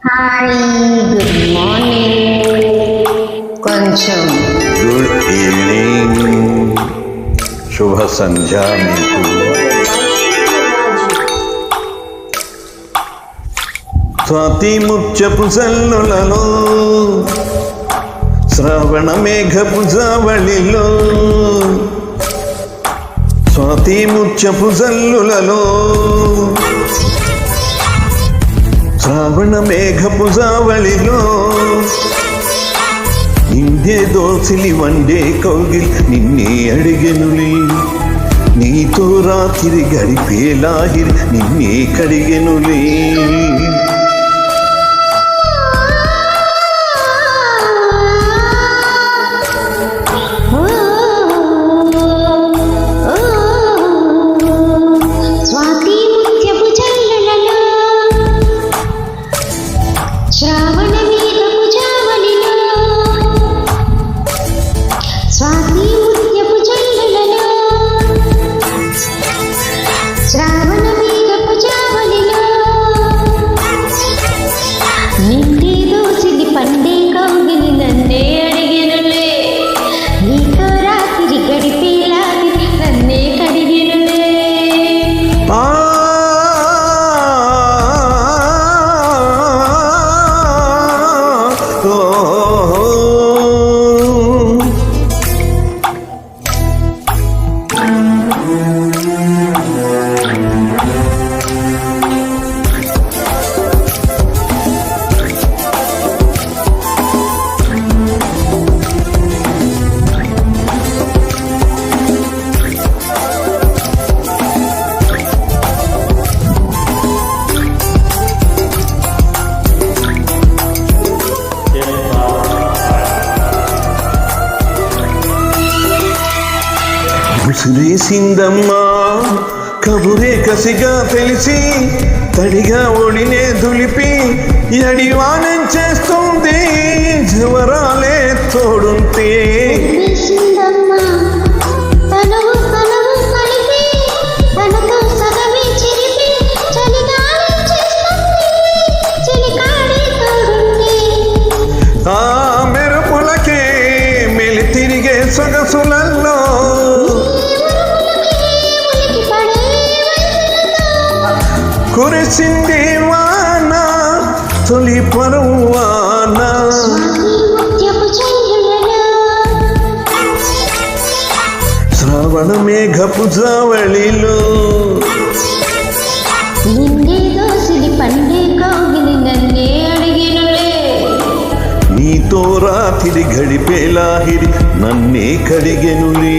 Hi, good morning. కొంచెం good evening, శుభ సంధ్య మీకు. స్వాతి ముత్యపు జల్లులలో, శ్రావణ మేఘపు జావళిలో, స్వాతి ముత్యపు జల్లులలో, శ్రావణ మేఘపు జావళిలో, నిండే దోసిలి వండే కౌగిల్ నిన్నే అడిగెనులే, నీతో రాత్రి గడిపేలాగిరి నిన్నే కడిగెనులే. స్వాతి ముత్యపు జల్లులలో, శ్రావణ మేఘపు జావళిలో, స్వాతి ముత్యపు జల్లులలో, శ్రావణ మేఘపు జావళిలో, నిండే దోసిలి పండే కౌగిలి నన్నే అడిగెనులే, నీతో రాత్రి గడిపేలాగిరి నన్నే కడిగెనులే. ఆ ముసిరేసిందమ్మా కబురే కసిగా తెలిసి, తడిగా ఒడినే దులిపి ఎడివానం చేస్తుంది జవరాలే తోడుంటే. వేసిందమ్మా తనువు తనువు కలిపి, తనతో సగమే చిరిపి, చలిగాలి చేస్తుంది చలికాడి తోడుంటే. ఆ మెరుపులకే మెలి తిరిగే సొగసులలో, ఉలికి పడే వయసులతో, కురిసింది వాన తొలి పరువాన. స్వాతి ముత్యపు జల్లులలో, శ్రావణ మేఘపు జావళిలో, నిండే దోసిలి పండే కౌగిలి నన్నే అడిగెనులే, నీతో రాత్రి గడిపేలాహిరి నన్నే కడిగెనులే.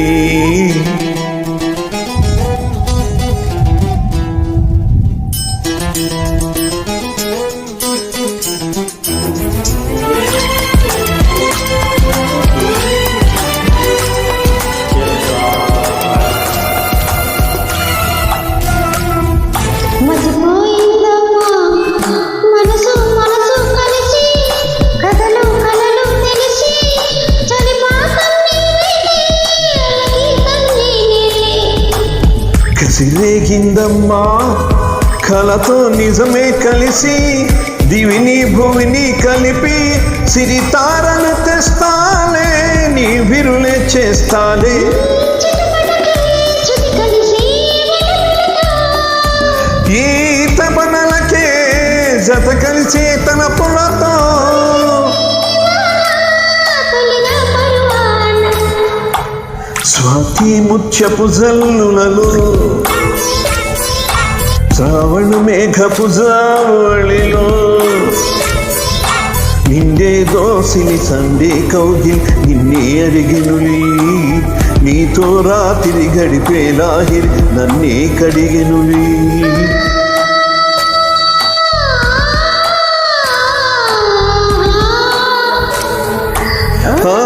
మర్చిపోయిందమ్మా మనసు మనసు కలిసి, కథలు కలలు తెలిసి, చలిపాతం నీవేలే, అలగీతం నీవేలే. కసిరేగిందమ్మా కలతో నిజమే కలిసి, దివిని భువిని కలిపి సిరితారను తెస్తాలే, నీ విరులే చేస్తాలే. చిటపటకే శృతి కలిసి వెలుగులతో, ఈ తపనలకే జత కలిసి తన పులతో, తొలిగా పరువాన, స్వాతి ముత్యపు జల్లులలో, శ్రావణ మేఘపు జావళిలో, నిండే దోసిలి సండే కౌగిల్ నిన్నే అడిగెనులే, నీతో రాత్రి గడిపేలాహిరి నన్నే కడిగెనులే. ఆ